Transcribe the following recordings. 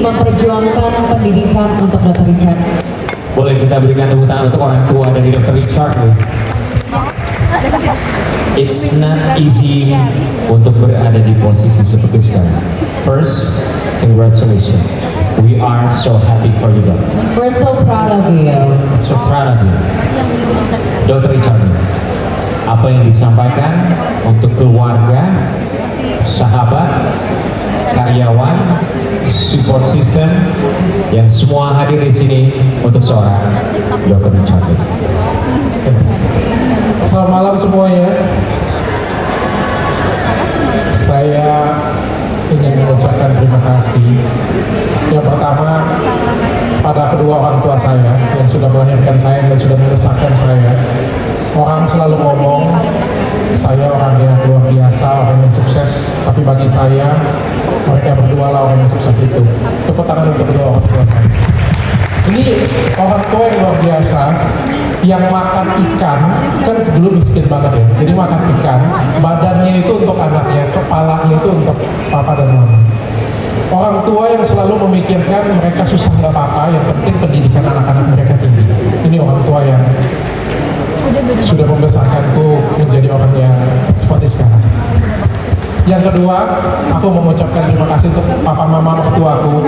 memperjuangkan pendidikan untuk Dr. Richard. Boleh kita berikan tepuk tangan untuk orang tua dari Dr. Richard. It's not easy untuk berada di posisi seperti sekarang. First, congratulations. We are so happy for you, Dok. We're so proud of you. So proud of you. Dr. Richard, apa yang disampaikan untuk keluarga, sahabat, karyawan, support system yang semua hadir di sini untuk seorang Dr. Richard. Selamat malam semuanya. Saya ingin mengucapkan terima kasih. Yang pertama pada kedua orang tua saya yang sudah melahirkan saya dan sudah membesarkan saya. Orang selalu ngomong saya orang yang luar biasa, orang yang sukses. Tapi bagi saya mereka berdua lah orang yang sukses itu. Tepuk tangan untuk kedua orang tua saya. Ini orang tua yang luar biasa, yang makan ikan, kan dulu miskin banget ya, jadi makan ikan, badannya itu untuk anaknya, kepalanya itu untuk papa dan mama. Orang tua yang selalu memikirkan mereka susah nggak apa-apa, yang penting pendidikan anak-anak mereka tinggi. Ini orang tua yang sudah membesarkanku menjadi orang yang seperti sekarang. Yang kedua, aku mengucapkan terima kasih untuk papa mama mertuaku.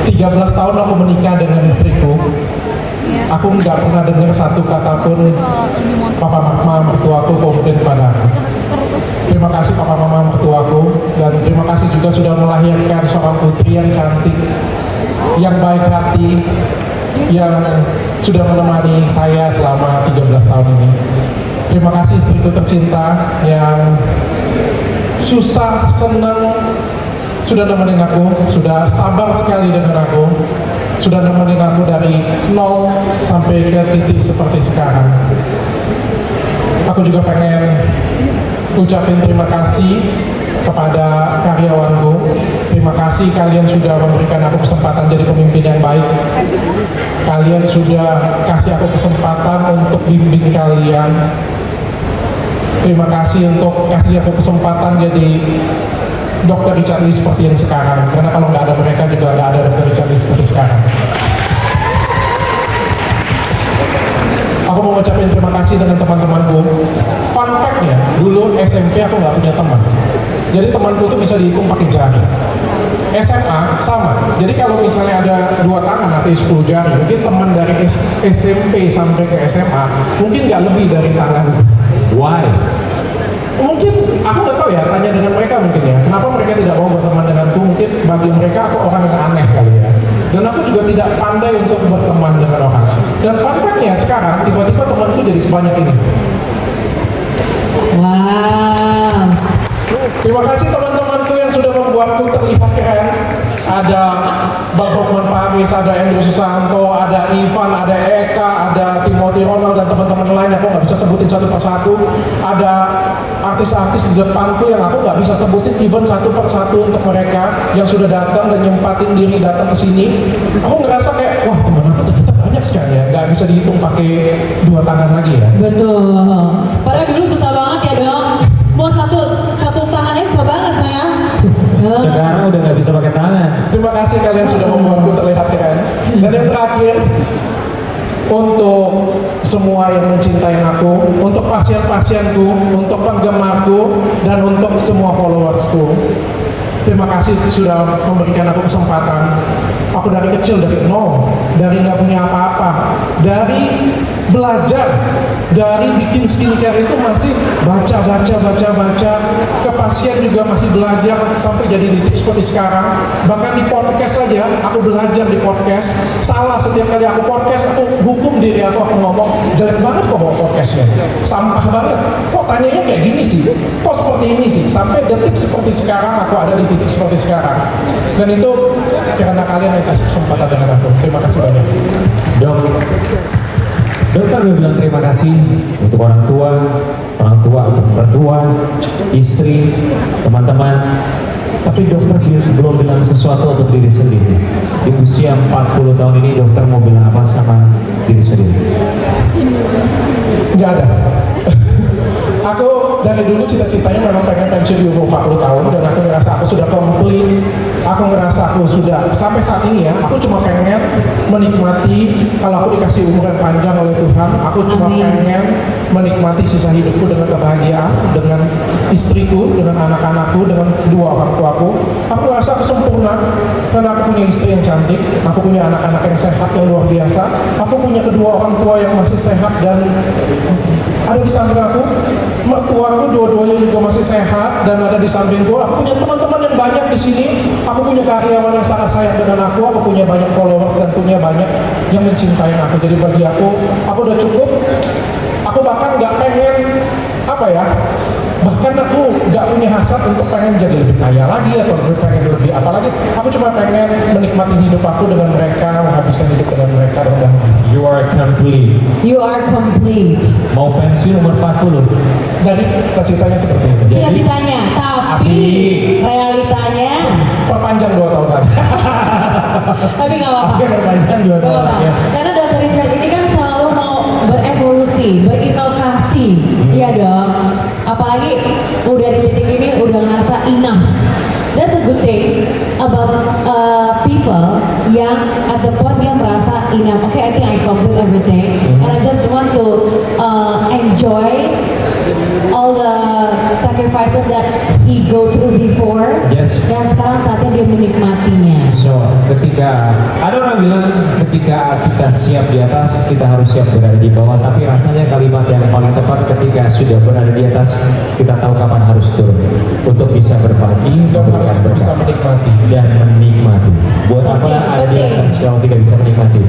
13 tahun aku menikah dengan istriku. Aku nggak pernah dengar satu kata pun papa mama mertuaku komplain pada aku. Terima kasih papa mama mertuaku, dan terima kasih juga sudah melahirkan seorang putri yang cantik, yang baik hati, yang sudah menemani saya selama 13 tahun ini. Terima kasih istriku tercinta yang susah, senang, sudah nemenin aku, sudah sabar sekali dengan aku, sudah nemenin aku dari nol sampai ke titik seperti sekarang. Aku juga pengen ucapin terima kasih kepada karyawanku. Terima kasih kalian sudah memberikan aku kesempatan jadi pemimpin yang baik. Kalian sudah kasih aku kesempatan untuk bimbing kalian. Terima kasih untuk kasih aku kesempatan jadi Dr. Richard Lee seperti yang sekarang, karena kalau nggak ada mereka juga nggak ada Dr. Richard Lee seperti sekarang. Aku mau ngucapin terima kasih dengan teman-temanku. Fun fact-nya, dulu SMP aku nggak punya teman, jadi temanku tuh bisa dihitung pakai jari. SMA sama, jadi kalau misalnya ada 2 tangan atau 10 jari, mungkin teman dari SMP sampai ke SMA mungkin nggak lebih dari tangan. Why? Mungkin aku nggak tahu ya, tanya dengan mereka mungkin ya, kenapa mereka tidak mau berteman denganku. Mungkin bagi mereka aku orang yang aneh kali ya, dan aku juga tidak pandai untuk berteman dengan orang. Dan fun fact-nya sekarang tiba-tiba temanku jadi sebanyak ini. Wow. Terima kasih teman-temanku yang sudah membuatku terlihat keren. Ada Bang Hokman Paris, ada Andrew Susanto, ada Ivan, ada Eka, ada Timothy Ronald, dan teman-teman lain yang aku nggak bisa sebutin satu persatu. Ada artis-artis di depanku yang aku nggak bisa sebutin even satu persatu untuk mereka yang sudah datang dan nyempatin diri datang ke sini. Aku ngerasa kayak, wah teman aku ternyata banyak sekali ya, nggak bisa dihitung pakai 2 tangan lagi ya. Betul. Padahal dulu susah banget ya dong. Mau satu tangannya susah banget sayang. Sekarang udah nggak bisa pakai tangan. Terima kasih kalian sudah membuatku terlihat keren. Dan yang terakhir, untuk semua yang mencintai aku, untuk pasien-pasienku, untuk penggemarku, dan untuk semua followersku, terima kasih sudah memberikan aku kesempatan. Aku dari kecil, dari nol, dari nggak punya apa-apa, dari belajar, dari bikin skincare itu masih baca, ke pasien juga masih belajar sampai jadi titik seperti sekarang. Bahkan di podcast saja aku belajar di podcast. Salah setiap kali aku podcast, aku hukum diri aku ngomong jelek banget kok mau podcastnya, sampah banget, kok tanyanya kayak gini sih, kok seperti ini sih, sampai detik seperti sekarang aku ada di titik seperti sekarang. Dan itu karena kalian yang kasih kesempatan dengan aku. Terima kasih banyak. Dokter udah bilang terima kasih untuk orang tua, untuk mertua, istri, teman-teman. Tapi dokter belum bilang sesuatu untuk diri sendiri. Di usia 40 tahun ini dokter mau bilang apa sama diri sendiri? Nggak ada. Aku dari dulu cita-citanya memang pengen pensiun di umur 40 tahun, dan aku ngerasa aku sudah komplit. Aku ngerasa merasa aku sudah sampai saat ini ya, aku cuma pengen menikmati, kalau aku dikasih umur yang panjang oleh Tuhan, aku cuma Amin. pengen menikmati sisa hidupku dengan kebahagiaan, dengan istriku, dengan anak-anakku, dengan kedua orang tuaku. Aku rasa aku sempurna karena aku punya istri yang cantik, aku punya anak-anak yang sehat yang luar biasa, aku punya kedua orang tua yang masih sehat dan ada di samping aku, mertuaku dua-duanya juga masih sehat dan ada di sampingku. Aku punya teman-teman yang banyak di sini, aku punya karyawan yang sangat sayang dengan aku punya banyak followers dan punya banyak yang mencintai aku. Jadi bagi aku udah cukup. Aku bahkan nggak pengen bahkan aku nggak punya hasrat untuk pengen jadi lebih kaya lagi atau pengen lebih apalagi. Aku cuma pengen menikmati hidup aku dengan mereka, menghabiskan hidup dengan mereka dan You are complete. You are complete. Mau pensiun umur 40. dari cita-citanya seperti itu. Jadi- Cita-citanya, tapi realitanya, Perpanjang 2 tahun lagi. tapi nggak apa-apa. Oke, berpanjang 2 Nggak tahun apa-apa. ya. Karena Dr. Richard ini kan selalu mau berevolusi, berinovasi, iya dong. Apalagi udah di titik ini udah ngerasa enough. That's a good thing about people yang at the point dia merasa enough. Okay, I think I complete everything, and I just want to enjoy all the sacrifices that he go through before. Yes. Dan sekarang saatnya dia menikmatinya. So, ketika ada orang bilang ketika kita siap di atas, kita harus siap berada di bawah. Tapi rasanya kalimat yang paling tepat ketika sudah berada di atas, kita tahu kapan harus turun untuk bisa berbagi, Dan harus memberikan bisa berkat menikmati. dan menikmati. Buat apa Penting, ada di penting. atas kalau tidak bisa menikmati?